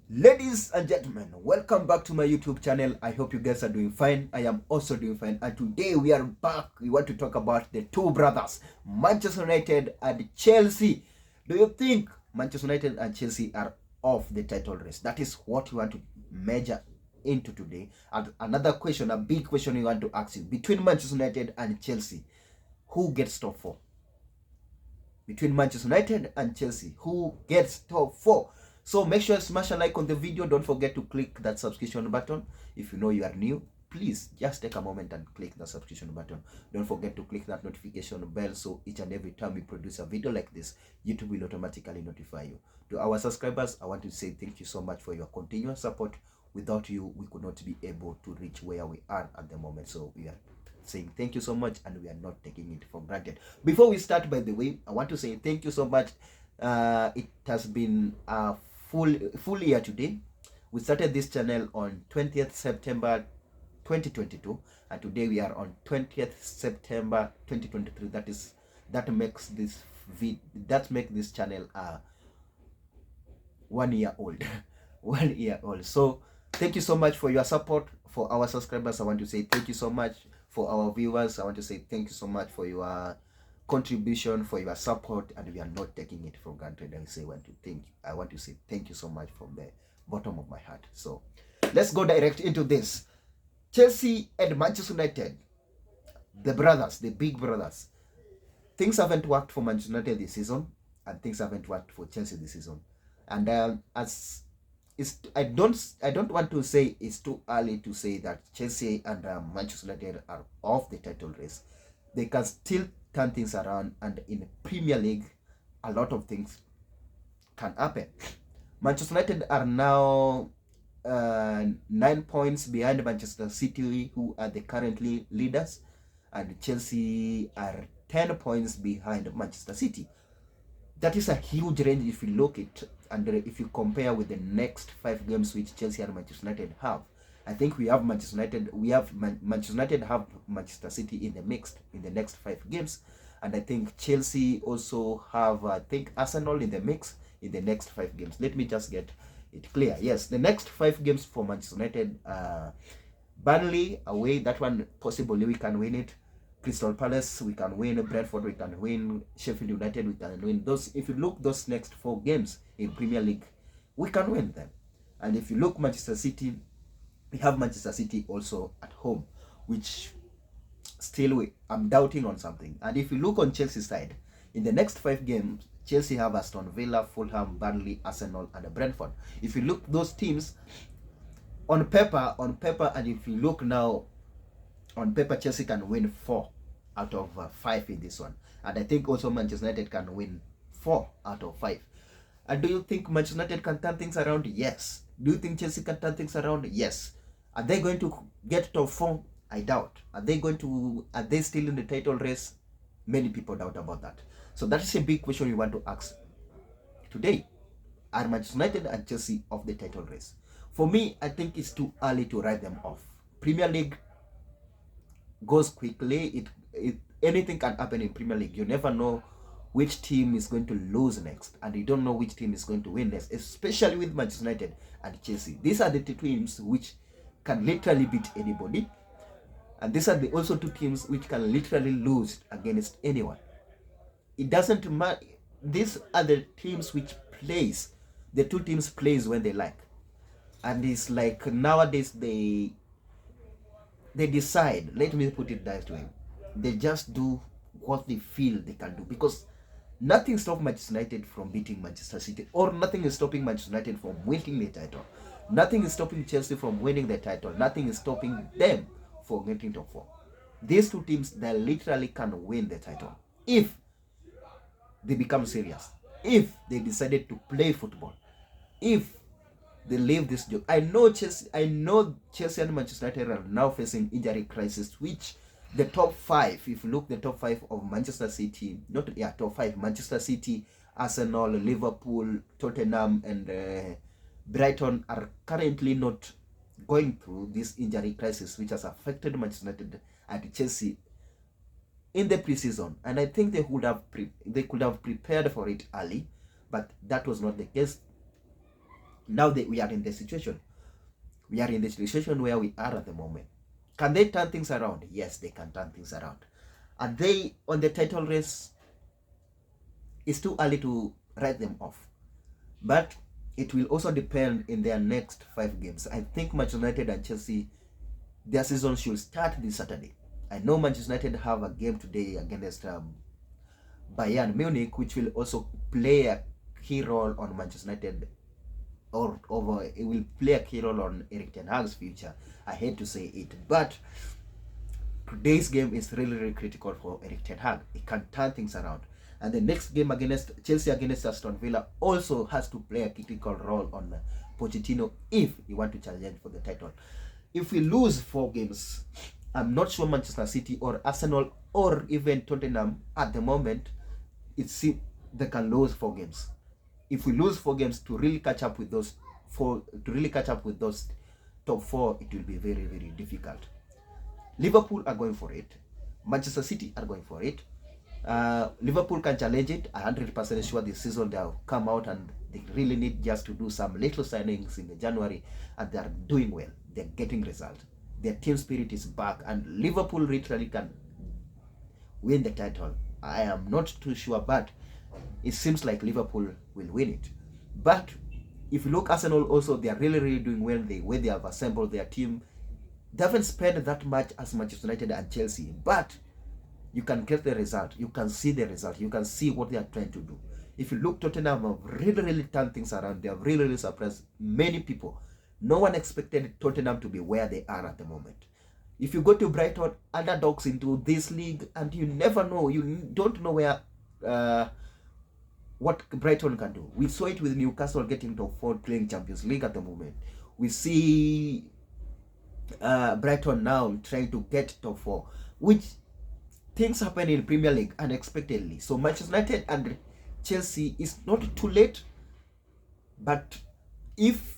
Ladies and gentlemen, welcome back to my YouTube channel. I hope you guys are doing fine. I am also doing fine. And today we are back. We want to talk about the two brothers, Manchester United and Chelsea. Do you think Manchester United and Chelsea are off the title race? That is what we want to measure into today. And another question, a big question we want to ask you. Between Manchester United and Chelsea, who gets top four? Between Manchester United and Chelsea, who gets top four? So make sure you smash a like on the video. Don't forget to click that subscription button. If you know you are new, please just take a moment and click the subscription button. Don't forget to click that notification bell so each and every time we produce a video like this, YouTube will automatically notify you. To our subscribers, I want to say thank you so much for your continuous support. Without you, we could not be able to reach where we are at the moment. So we are saying thank you so much, and we are not taking it for granted. Before we start, by the way, I want to say thank you so much. It has been a full year today. We started this channel on 20th September 2022, and today we are on 20th September 2023. That makes this channel 1 year old. 1 year old. So thank you so much for your support. For our subscribers, I want to say thank you so much. For our viewers, I want to say thank you so much for your contribution, for your support, and we are not taking it for granted. I want to say thank you so much from the bottom of my heart. So let's go direct into this. Chelsea and Manchester United, the brothers, the big brothers. Things haven't worked for Manchester United this season, and things haven't worked for Chelsea this season. And I don't want to say it's too early to say that Chelsea and Manchester United are off the title race. They can still turn things around, and in Premier League, a lot of things can happen. Manchester United are now 9 points behind Manchester City, who are the currently leaders, and Chelsea are 10 points behind Manchester City. That is a huge range if you look at it, and if you compare with the next 5 games which Chelsea and Manchester United have. I think Manchester United have Manchester City in the mix in the next 5 games, and I think Chelsea also have Arsenal in the mix in the next 5 games. Let me just get it clear. Yes, the next 5 games for Manchester United, Burnley away, that one possibly we can win it. Crystal Palace, we can win. Brentford, we can win. Sheffield United, we can win. Those, if you look those next 4 games in Premier League, we can win them. And if you look Manchester City, we have Manchester City also at home, which still I'm doubting on something. And if you look on Chelsea's side, in the next 5 games, Chelsea have Aston Villa, Fulham, Burnley, Arsenal, and Brentford. If you look those teams on paper, and if you look now on paper, Chelsea can win 4 out of 5 in this one, and I think also Manchester United can win 4 out of 5. And do you think Manchester United can turn things around? Yes. Do you think Chelsea can turn things around? Yes. Are they going to get top 4? I doubt. Are they still in the title race? Many people doubt about that. So that is a big question we want to ask today. Are Manchester United and Chelsea off the title race? For me, I think it's too early to write them off. Premier League goes quickly. Anything can happen in Premier League. You never know which team is going to lose next, and you don't know which team is going to win next, especially with Manchester United and Chelsea. These are the 2 teams which can literally beat anybody, and these are also 2 teams which can literally lose against anyone. It doesn't matter. These are the teams which plays. The 2 teams plays when they like, and it's like nowadays they decide. Let me put it that way. They just do what they feel they can do, because nothing stops Manchester United from beating Manchester City, or nothing is stopping Manchester United from winning the title. Nothing is stopping Chelsea from winning the title. Nothing is stopping them from getting top 4. These 2 teams, they literally can win the title if they become serious, if they decided to play football, if they leave this job. I know Chelsea and Manchester United are now facing injury crisis, which the top 5, if you look the top 5 of Manchester City, top 5, Manchester City, Arsenal, Liverpool, Tottenham, and Brighton are currently not going through this injury crisis, which has affected Manchester United and Chelsea in the preseason. And I think they could have prepared for it early, but that was not the case. Now that we are in the situation, we are in the situation where we are at the moment. Can they turn things around? Yes, they can turn things around. Are they on the title race? It's too early to write them off. But it will also depend in their next 5 games. I think Manchester United and Chelsea, their season should start this Saturday. I know Manchester United have a game today against Bayern Munich, which will also play a key role on Manchester United, or it will play a key role on Erik ten Hag's future. I hate to say it, but today's game is really, really critical for Erik ten Hag. It can turn things around. And the next game against Chelsea against Aston Villa also has to play a critical role on Pochettino if he want to challenge for the title. If we lose 4 games, I'm not sure Manchester City or Arsenal or even Tottenham at the moment, they can lose 4 games. If we lose 4 games to really catch up with those top 4, it will be very, very difficult. Liverpool are going for it. Manchester City are going for it. Liverpool can challenge it. 100% sure this season they'll come out and they really need just to do some little signings in January, and they are doing well. They're getting results. Their team spirit is back, and Liverpool literally can win the title. I am not too sure, but it seems like Liverpool will win it. But if you look Arsenal also, they are really, really doing well. The way they have assembled their team, they haven't spent that much as Manchester United and Chelsea, but you can get the result. You can see the result. You can see what they are trying to do. If you look, Tottenham have really, really turned things around. They have really, really surprised many people. No one expected Tottenham to be where they are at the moment. If you go to Brighton, underdogs into this league, and you never know, you don't know where what Brighton can do. We saw it with Newcastle getting top 4, playing Champions League at the moment. We see Brighton now trying to get top 4, which things happen in Premier League unexpectedly. So Manchester United and Chelsea is not too late, but if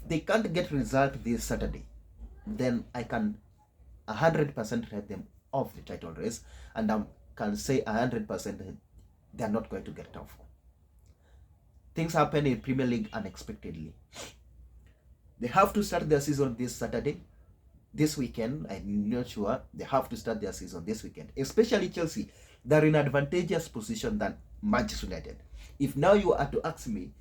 they can't get result this Saturday, then I can 100% write them off the title race, and I can say 100% they are not going to get top 4. Things happen in Premier League unexpectedly. They have to start their season this Saturday. This weekend, I'm not sure. They have to start their season this weekend. Especially Chelsea. They're in an advantageous position than Manchester United. If now you are to ask me,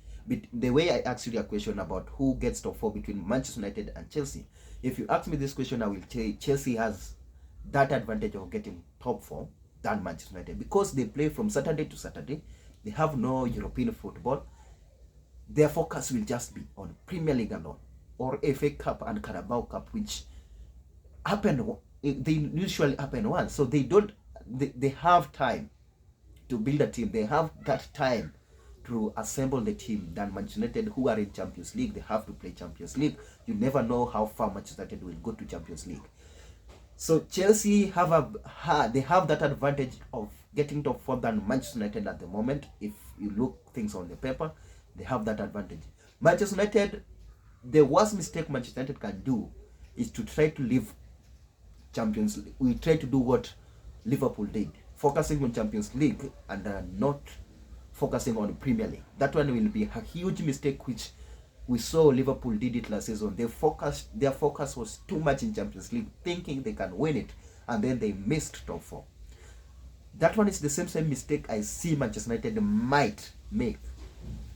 the way I asked you a question about who gets top 4 between Manchester United and Chelsea, if you ask me this question, I will say Chelsea has that advantage of getting top 4 than Manchester United, because they play from Saturday to Saturday. They have no European football. Their focus will just be on Premier League alone, or FA Cup and Carabao Cup, which they usually happen once. So they have time to build a team. They have that time to assemble the team than Manchester United, who are in Champions League. They have to play Champions League. You never know how far Manchester United will go to Champions League. So Chelsea have that advantage of getting top 4 than Manchester United at the moment. If you look things on the paper, they have that advantage. Manchester United, the worst mistake Manchester United can do is to try to leave Champions League. We try to do what Liverpool did, focusing on Champions League and not focusing on Premier League. That one will be a huge mistake, which we saw Liverpool did it last season. Their focus was too much in Champions League, thinking they can win it, and then they missed top 4. That one is the same mistake I see Manchester United might make.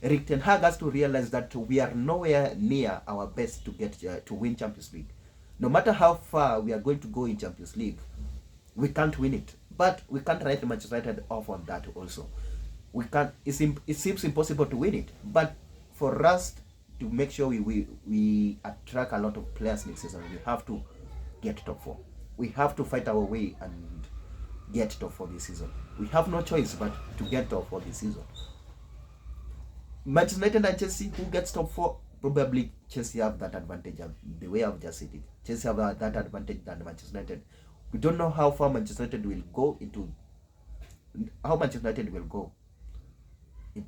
Erik ten Hag has to realize that we are nowhere near our best to get to win Champions League. No matter how far we are going to go in Champions League, we can't win it. But we can't write Manchester United off on that also. We can't. It seems impossible to win it. But for us to make sure we attract a lot of players next season, we have to get top 4. We have to fight our way and get top 4 this season. We have no choice but to get top 4 this season. Manchester United and Chelsea, who gets top 4? Probably Chelsea have that advantage. The way I've just said it, Chelsea have that advantage than Manchester United. We don't know how far Manchester United will go into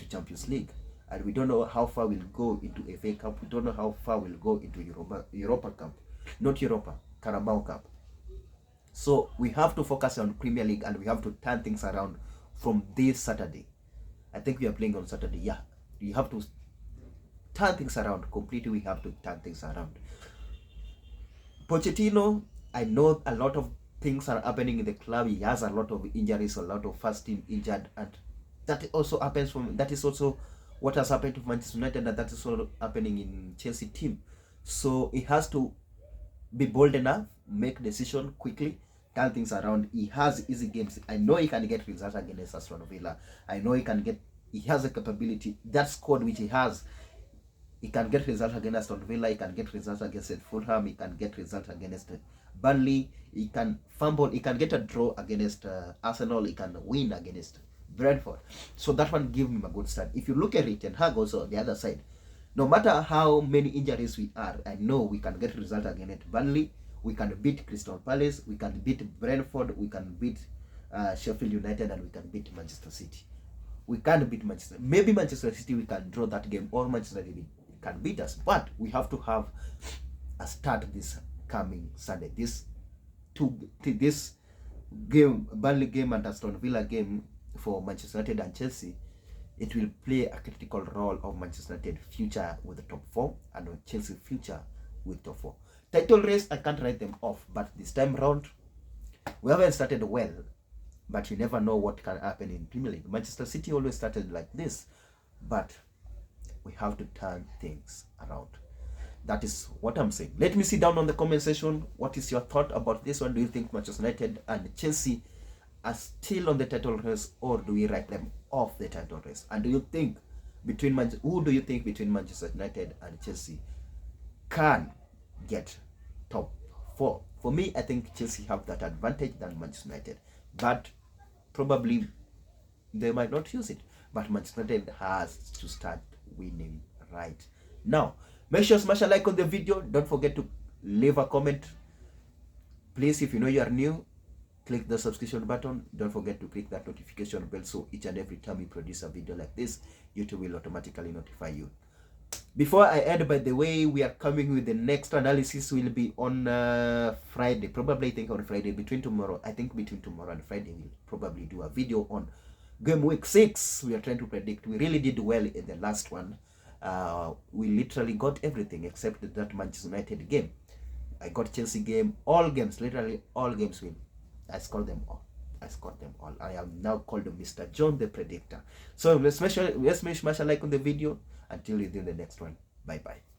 Champions League, and we don't know how far we'll go into FA Cup. We don't know how far we'll go into Europa Cup, not Europa, Carabao Cup. So we have to focus on Premier League, and we have to turn things around from this Saturday. I think we are playing on Saturday. Yeah, you have to turn things around completely. We have to turn things around. Pochettino, I know a lot of things are happening in the club. He has a lot of injuries, a lot of first team injured, and that also happens from, that is also what has happened to Manchester United, and that is also happening in Chelsea team. So he has to be bold enough, make decision quickly, turn things around. He has easy games. I know he can get results against Aston Villa. I know he has a capability. That squad which he has, he can get results against Aston Villa, he can get results against Fulham, he can get results against Burnley, he can fumble, he can get a draw against Arsenal, he can win against Brentford. So that one give him a good start. If you look at it, and Hag also on the other side, no matter how many injuries we are, I know we can get results against Burnley, we can beat Crystal Palace, we can beat Brentford, we can beat Sheffield United, and we can beat Manchester City. We can't beat Manchester. Maybe Manchester City we can draw that game, or Manchester City can beat us. But we have to have a start this coming Sunday. This game, Burnley game and Aston Villa game for Manchester United and Chelsea, it will play a critical role of Manchester United future with the top 4 and on Chelsea future with top 4. Title race, I can't write them off, but this time round, we haven't started well. But you never know what can happen in Premier League. Manchester City always started like this, but we have to turn things around. That is what I'm saying. Let me see down on the comment section. What is your thought about this one? Do you think Manchester United and Chelsea are still on the title race, or do we write them off the title race? And do you think who do you think between Manchester United and Chelsea can get top 4? For me, I think Chelsea have that advantage than Manchester United, but probably they might not use it. But Manchester United has to start winning right now. Make sure to smash a like on the video. Don't forget to leave a comment. Please, if you know you are new, click the subscription button. Don't forget to click that notification bell, so each and every time we produce a video like this, YouTube will automatically notify you. Before I end, by the way, we are coming with the next analysis. Will be on Friday. Probably, I think on Friday, between tomorrow and Friday, we'll probably do a video on game week 6. We are trying to predict. We really did well in the last one. We literally got everything except that Manchester United game. I got Chelsea game, all games, literally all games win. I scored them all. I am now called Mr. John the Predictor. So let's smash a like on the video. Until you do the next one. Bye bye.